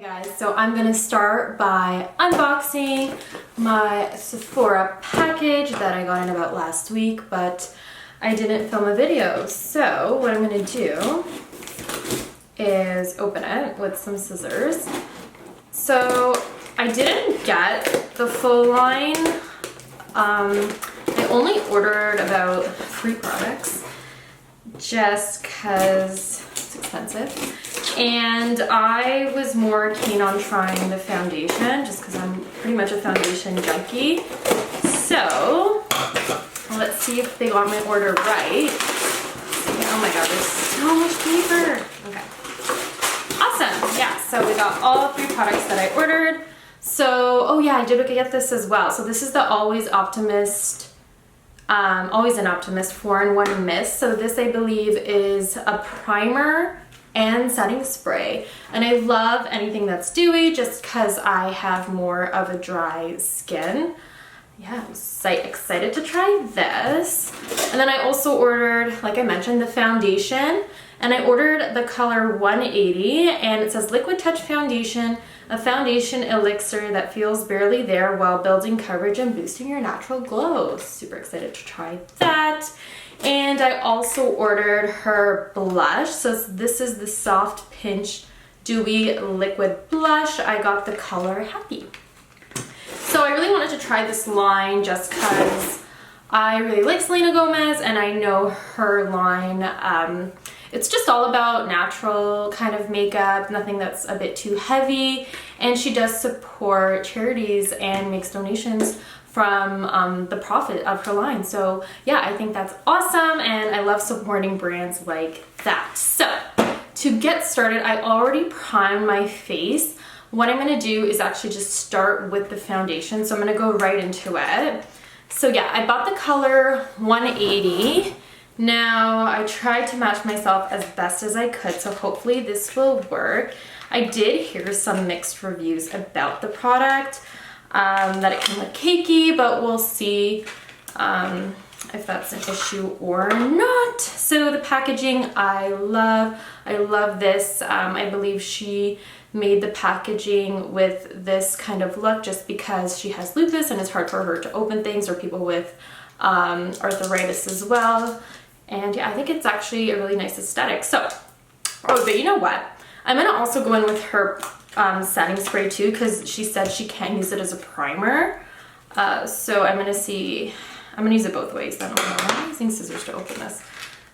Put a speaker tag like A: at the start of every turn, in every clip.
A: Hey guys, so I'm gonna start by unboxing my Sephora package that I got in about last week, but I didn't film a video. So what I'm gonna do is open it with some scissors. So I didn't get the full line. I only ordered about 3 products just because it's expensive. And I was more keen on trying the foundation just because I'm pretty much a foundation junkie. So let's see if they got my order right. Oh my god, there's so much paper. Okay. Awesome. Yeah, so we got all 3 products that I ordered. So, oh yeah, I did get this as well. So this is the Always an Optimist 4-in-1 mist. So this, I believe, is a primer and setting spray, and I love anything that's dewy just because I have more of a dry skin. Yeah, I'm so excited to try this. And then I also ordered, like I mentioned, the foundation, and I ordered the color 180, and it says Liquid Touch Foundation, a foundation elixir that feels barely there while building coverage and boosting your natural glow. Super excited to try that. And I also ordered her blush. So this is the Soft Pinch Dewy Liquid Blush. I got the color Happy. So I really wanted to try this line just because I really like Selena Gomez, and I know her line. It's just all about natural kind of makeup, nothing that's a bit too heavy. And she does support charities and makes donations from the profit of her line. So yeah, I think that's awesome, and I love supporting brands like that. So to get started, I already primed my face. What I'm gonna do is actually just start with the foundation. So I'm gonna go right into it. So yeah, I bought the color 180. Now I tried to match myself as best as I could, so hopefully this will work. I did hear some mixed reviews about the product. That it can look cakey, but we'll see if that's an issue or not. So the packaging, I love this. I believe she made the packaging with this kind of look just because she has lupus and it's hard for her to open things, or people with arthritis as well. And yeah, I think it's actually a really nice aesthetic. So, oh, but you know what? I'm gonna also go in with her setting spray too, because she said she can't use it as a primer. So I'm gonna use it both ways then. I'm using scissors to open this.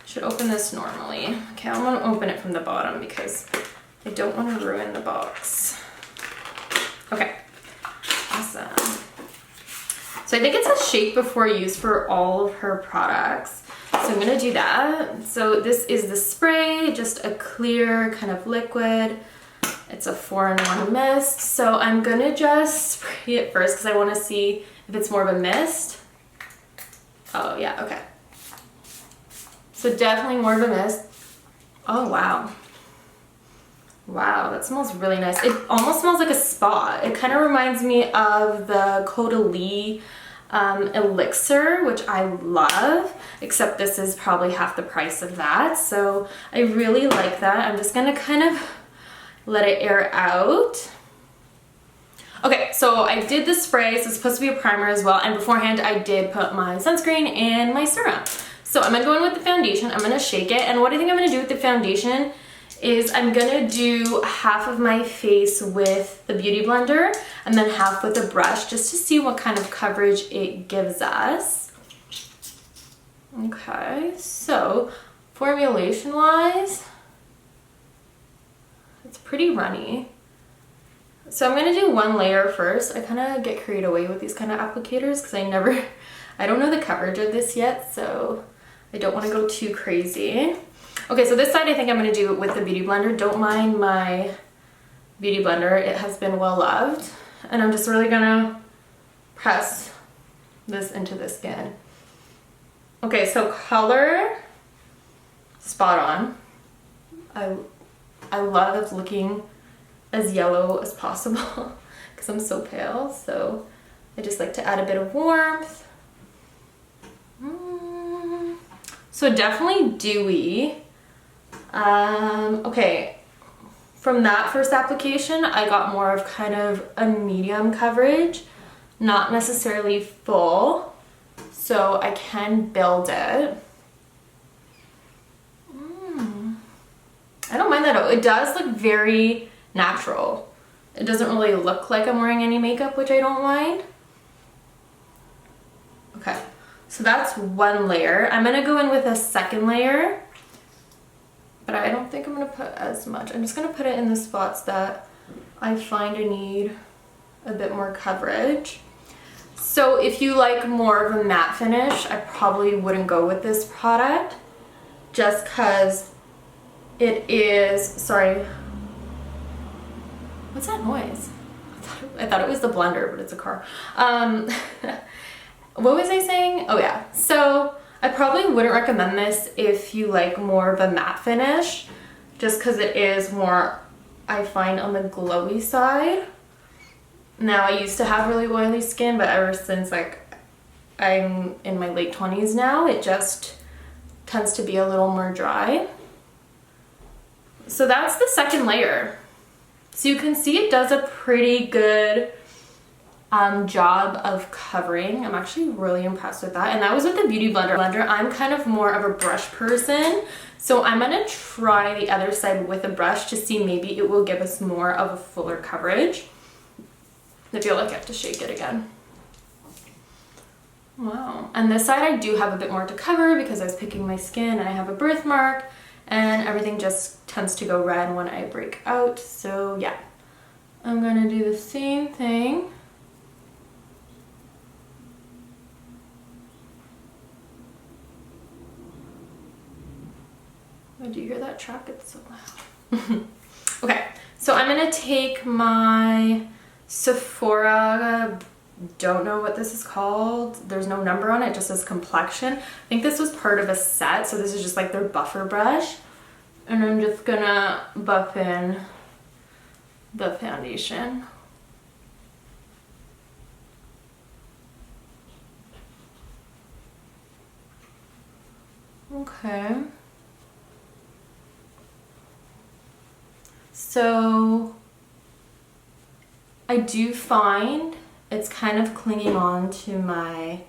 A: I should open this normally. Okay, I'm gonna open it from the bottom because I don't want to ruin the box. Okay, awesome. So I think it's a shake before use for all of her products. So I'm gonna do that. So this is the spray, just a clear kind of liquid. It's a 4-in-1 mist. So I'm gonna just spray it first because I want to see if it's more of a mist. Oh yeah, okay. So definitely more of a mist. Oh wow. Wow, that smells really nice. It almost smells like a spa. It kind of reminds me of the Caudalie elixir, which I love, except this is probably half the price of that. So I really like that. I'm just gonna kind of let it air out. Okay, so I did the spray, so it's supposed to be a primer as well, and beforehand I did put my sunscreen and my serum. So I'm gonna go in with the foundation, I'm gonna shake it, and what I think I'm gonna do with the foundation is I'm gonna do half of my face with the Beauty Blender and then half with a brush just to see what kind of coverage it gives us. Okay, so formulation wise, it's pretty runny. So I'm gonna do 1 layer first. I kind of get carried away with these kind of applicators because I don't know the coverage of this yet, so I don't want to go too crazy. Okay, so this side I think I'm gonna do it with the Beauty Blender. Don't mind my Beauty Blender, it has been well loved. And I'm just really gonna press this into the skin. Okay, so color, spot on. I love looking as yellow as possible because I'm so pale, so I just like to add a bit of warmth. So definitely dewy. Okay, from that first application, I got more of kind of a medium coverage, not necessarily full, so I can build it. I don't mind that. It does look very natural. It doesn't really look like I'm wearing any makeup, which I don't mind. Okay, so that's one layer. I'm gonna go in with a second layer, but I don't think I'm gonna put as much. I'm just gonna put it in the spots that I find I need a bit more coverage. So if you like more of a matte finish, I probably wouldn't go with this product just because it is, sorry, what's that noise? I thought it was the blender, but it's a car. What was I saying? Oh yeah, so I probably wouldn't recommend this if you like more of a matte finish, just because it is more, I find, on the glowy side. Now, I used to have really oily skin, but ever since like I'm in my late 20s now, it just tends to be a little more dry. So that's the second layer. So you can see it does a pretty good job of covering. I'm actually really impressed with that. And that was with the Beauty Blender. I'm kind of more of a brush person, so I'm gonna try the other side with a brush to see maybe it will give us more of a fuller coverage. I feel like I have to shake it again. Wow. And this side I do have a bit more to cover because I was picking my skin and I have a birthmark and everything just tends to go red when I break out. So yeah, I'm gonna do the same thing. Oh, do you hear that truck? It's so loud. Okay, so I'm gonna take my Sephora, don't know what this is called. There's no number on it, it just says complexion. I think this was part of a set, so this is just like their buffer brush. And I'm just gonna buff in the foundation. Okay. So I do find it's kind of clinging on to my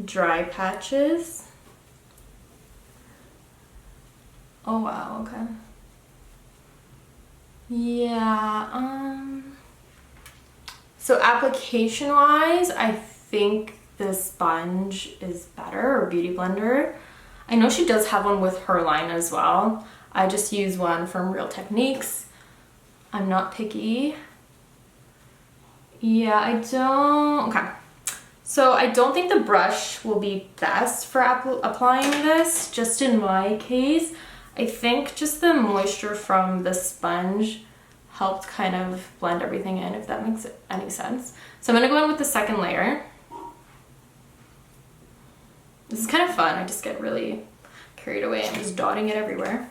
A: dry patches. Oh wow, okay. Yeah, so application wise, I think the sponge is better, or Beauty Blender. I know she does have one with her line as well. I just use one from Real Techniques. I'm not picky. Yeah, I don't, okay. So I don't think the brush will be best for applying this, just in my case. I think just the moisture from the sponge helped kind of blend everything in, if that makes any sense. So I'm gonna go in with the second layer. This is kind of fun. I just get really carried away. I'm just dotting it everywhere.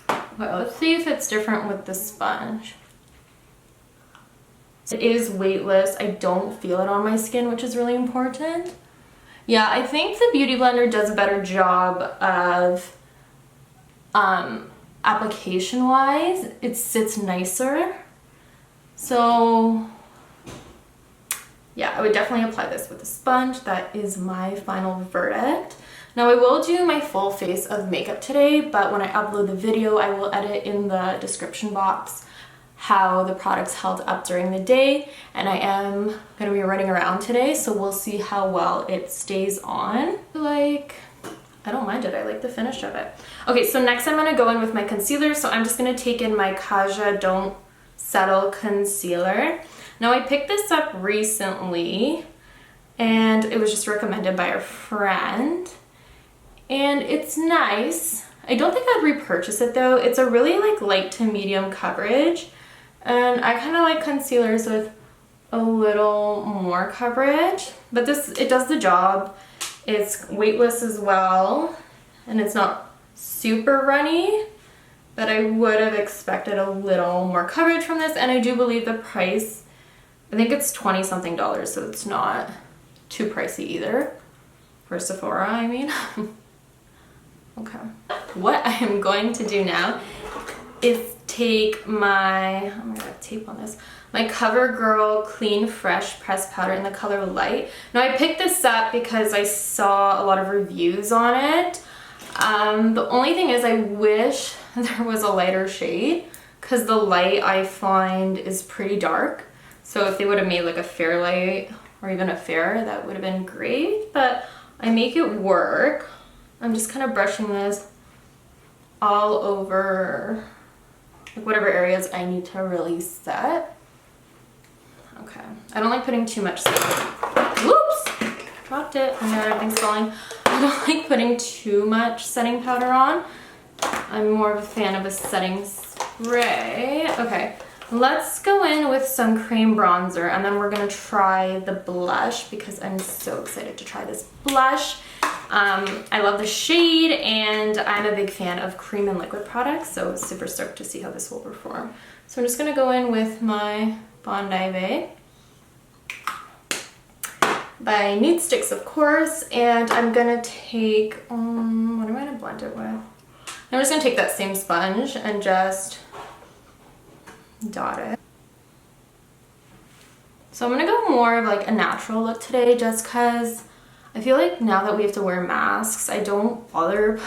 A: Okay, let's see if it's different with the sponge. It is weightless. I don't feel it on my skin, which is really important. Yeah, I think the Beauty Blender does a better job of application wise. It sits nicer. So yeah, I would definitely apply this with a sponge. That is my final verdict. Now I will do my full face of makeup today, but when I upload the video, I will edit in the description box how the products held up during the day, and I am going to be running around today, so we'll see how well it stays on. Like, I don't mind it. I like the finish of it. Okay, so next I'm going to go in with my concealer, so I'm just going to take in my Kaja Don't Settle Concealer. Now I picked this up recently, and it was just recommended by a friend, and it's nice. I don't think I'd repurchase it though. It's a really like light to medium coverage, and I kind of like concealers with a little more coverage, but this, it does the job. It's weightless as well, and it's not super runny, but I would have expected a little more coverage from this, and I do believe the price, I think it's $20 something, so it's not too pricey either. For Sephora, I mean. Okay. What I am going to do now is take my, oh my god, I have tape on this, my CoverGirl Clean Fresh Pressed Powder in the color Light. Now I picked this up because I saw a lot of reviews on it. The only thing is I wish there was a lighter shade, because the light I find is pretty dark. So if they would have made like a fair light or even a fair, that would have been great, but I make it work. I'm just kind of brushing this all over like whatever areas I need to really set. Okay, I don't like putting too much whoops, dropped it, I know everything's falling. I don't like putting too much setting powder on. I'm more of a fan of a setting spray. Okay, let's go in with some cream bronzer, and then we're gonna try the blush because I'm so excited to try this blush. I love the shade, and I'm a big fan of cream and liquid products, so super stoked to see how this will perform. So I'm just gonna go in with my Bondi Bay by Nude Sticks, of course, and I'm gonna take, what am I gonna blend it with? I'm just gonna take that same sponge and just dot it. So I'm gonna go more of like a natural look today, just cause I feel like now that we have to wear masks, I don't bother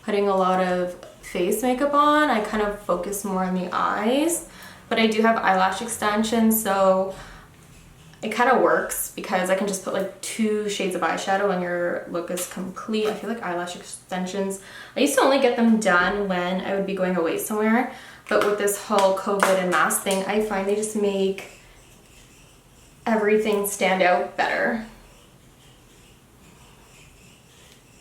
A: putting a lot of face makeup on. I kind of focus more on the eyes, but I do have eyelash extensions, so it kind of works because I can just put like 2 shades of eyeshadow and your look is complete. I feel like eyelash extensions, I used to only get them done when I would be going away somewhere, but with this whole COVID and mask thing, I find they just make everything stand out better.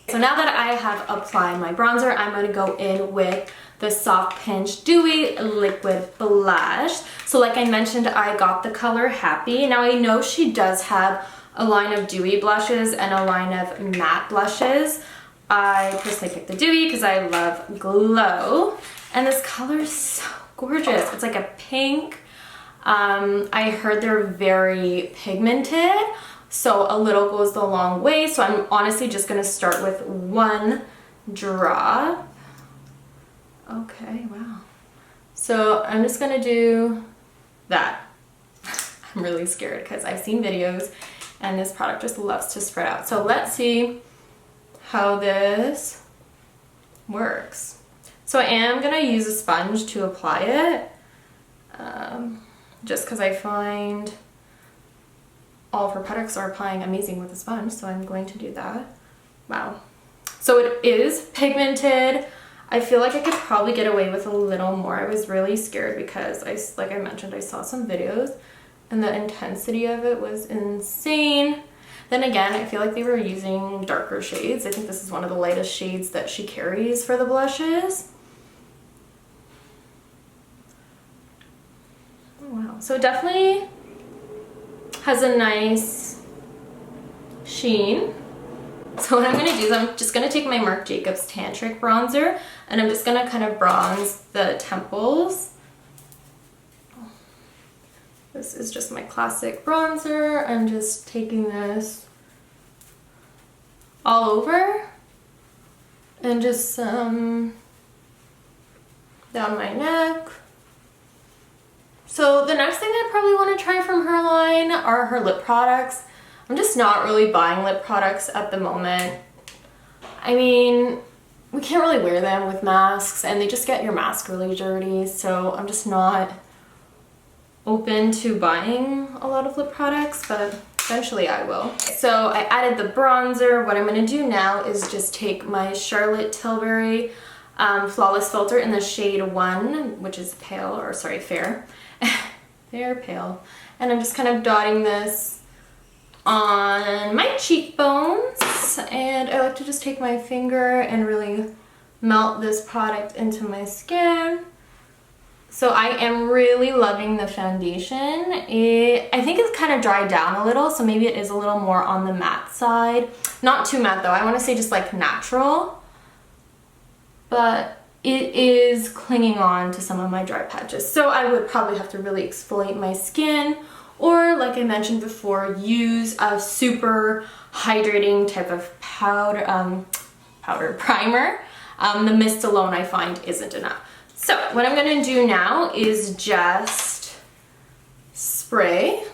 A: So now that I have applied my bronzer, I'm going to go in with the Soft Pinch Dewy Liquid Blush. So like I mentioned, I got the color Happy. Now I know she does have a line of dewy blushes and a line of matte blushes. I personally picked the dewy because I love glow. And this color is so gorgeous. It's like a pink. I heard they're very pigmented, so a little goes a long way. So I'm honestly just gonna start with 1 drop. Okay, wow. So I'm just gonna do that. I'm really scared because I've seen videos and this product just loves to spread out. So let's see how this works. So I am gonna use a sponge to apply it, just because I find all of her products are applying amazing with a sponge, so I'm going to do that. Wow. So it is pigmented. I feel like I could probably get away with a little more. I was really scared because, like I mentioned, I saw some videos and the intensity of it was insane. Then again, I feel like they were using darker shades. I think this is one of the lightest shades that she carries for the blushes. Oh, wow. So it definitely has a nice sheen. So what I'm going to do is I'm just going to take my Marc Jacobs Tantric bronzer and I'm just going to kind of bronze the temples. This is just my classic bronzer. I'm just taking this all over and just down my neck. So the next thing I probably want to try from her line are her lip products. I'm just not really buying lip products at the moment. I mean, we can't really wear them with masks and they just get your mask really dirty, so I'm just not open to buying a lot of lip products, but eventually I will. So I added the bronzer. What I'm going to do now is just take my Charlotte Tilbury Flawless Filter in the shade 1, which is pale, or sorry, fair. Fair pale. And I'm just kind of dotting this on my cheekbones, and I like to just take my finger and really melt this product into my skin. So I am really loving the foundation. I think it's kind of dried down a little, so maybe it is a little more on the matte side. Not too matte though, I want to say just like natural. But it is clinging on to some of my dry patches. So I would probably have to really exfoliate my skin, or like I mentioned before, use a super hydrating type of powder primer. The mist alone I find isn't enough. So what I'm gonna do now is just spray.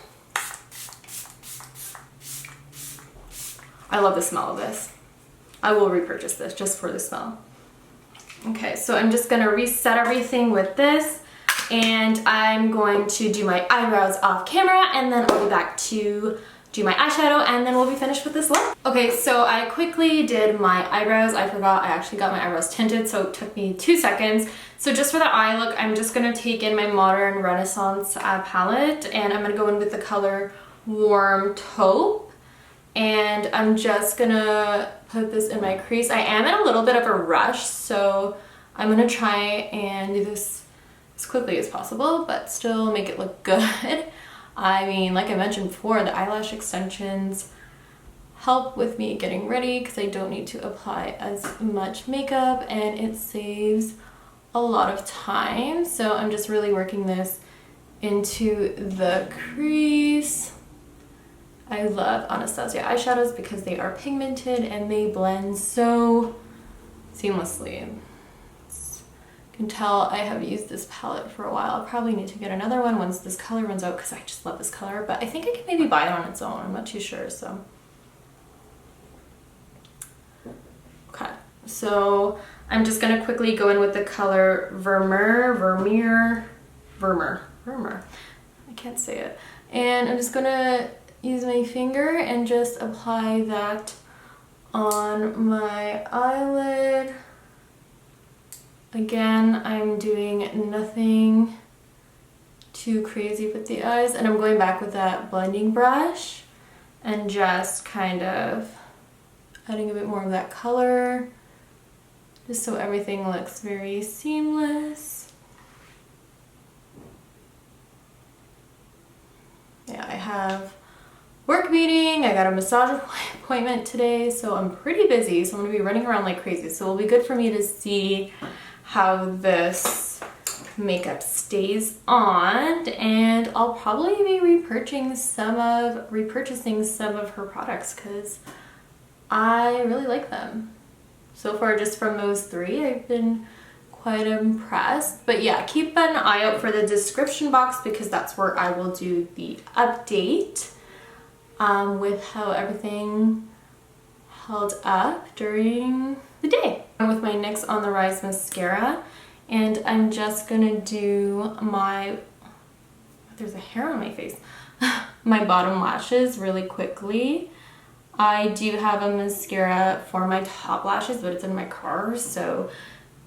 A: I love the smell of this. I will repurchase this just for the smell. Okay, so I'm just gonna reset everything with this, and I'm going to do my eyebrows off camera, and then I'll be back to do my eyeshadow, and then we'll be finished with this look. Okay, so I quickly did my eyebrows. I forgot I actually got my eyebrows tinted, so it took me 2 seconds. So just for the eye look, I'm just gonna take in my Modern Renaissance palette, and I'm gonna go in with the color Warm Taupe, and I'm just gonna put this in my crease. I am in a little bit of a rush, so I'm gonna try and do this as quickly as possible, but still make it look good. I mean, like I mentioned before, the eyelash extensions help with me getting ready because I don't need to apply as much makeup, and it saves a lot of time. So I'm just really working this into the crease. I love Anastasia eyeshadows because they are pigmented and they blend so seamlessly. You can tell I have used this palette for a while. I'll probably need to get another one once this color runs out because I just love this color, but I think I can maybe buy it on its own. I'm not too sure, so. Okay, so I'm just gonna quickly go in with the color Vermeer. I can't say it. And I'm just gonna use my finger and just apply that on my eyelid. Again, I'm doing nothing too crazy with the eyes, and I'm going back with that blending brush and just kind of adding a bit more of that color just so everything looks very seamless. Yeah, I have work meeting, I got a massage appointment today, so I'm pretty busy, so I'm gonna be running around like crazy. So it'll be good for me to see how this makeup stays on, and I'll probably be repurchasing some of her products because I really like them. So far, just from those 3, I've been quite impressed. But yeah, keep an eye out for the description box because that's where I will do the update with how everything held up during the day. I'm with my NYX On The Rise mascara, and I'm just gonna do my, there's a hair on my face, my bottom lashes really quickly. I do have a mascara for my top lashes, but it's in my car, so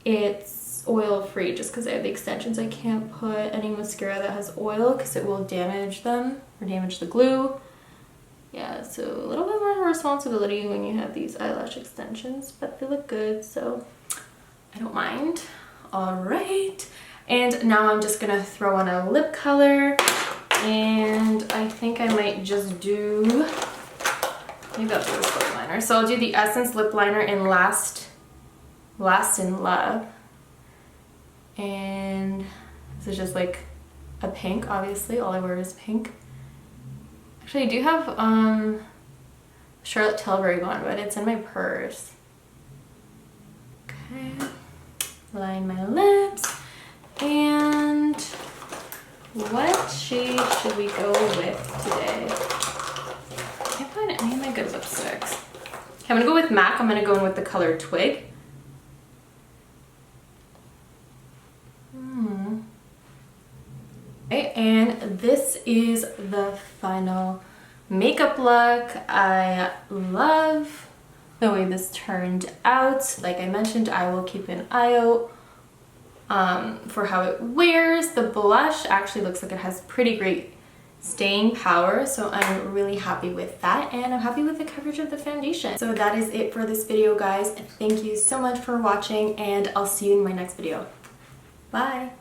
A: it's oil free just because I have the extensions. I can't put any mascara that has oil because it will damage them or damage the glue. Yeah, so a little bit more responsibility when you have these eyelash extensions, but they look good, so I don't mind. All right, and now I'm just gonna throw on a lip color, and I think I might just do, maybe I'll do this lip liner. So I'll do the Essence lip liner in Last in Love, and this is just like a pink. Obviously, all I wear is pink. Actually, I do have Charlotte Tilbury one, but it's in my purse. Okay, line my lips, and what shade should we go with today? I can't find any of my good lipsticks. Okay, I'm gonna go with MAC. I'm gonna go in with the color Twig. Okay, and this is the final makeup look. I love the way this turned out. Like I mentioned, I will keep an eye out for how it wears. The blush actually looks like it has pretty great staying power, so I'm really happy with that, and I'm happy with the coverage of the foundation. So that is it for this video, guys. Thank you so much for watching, and I'll see you in my next video. Bye!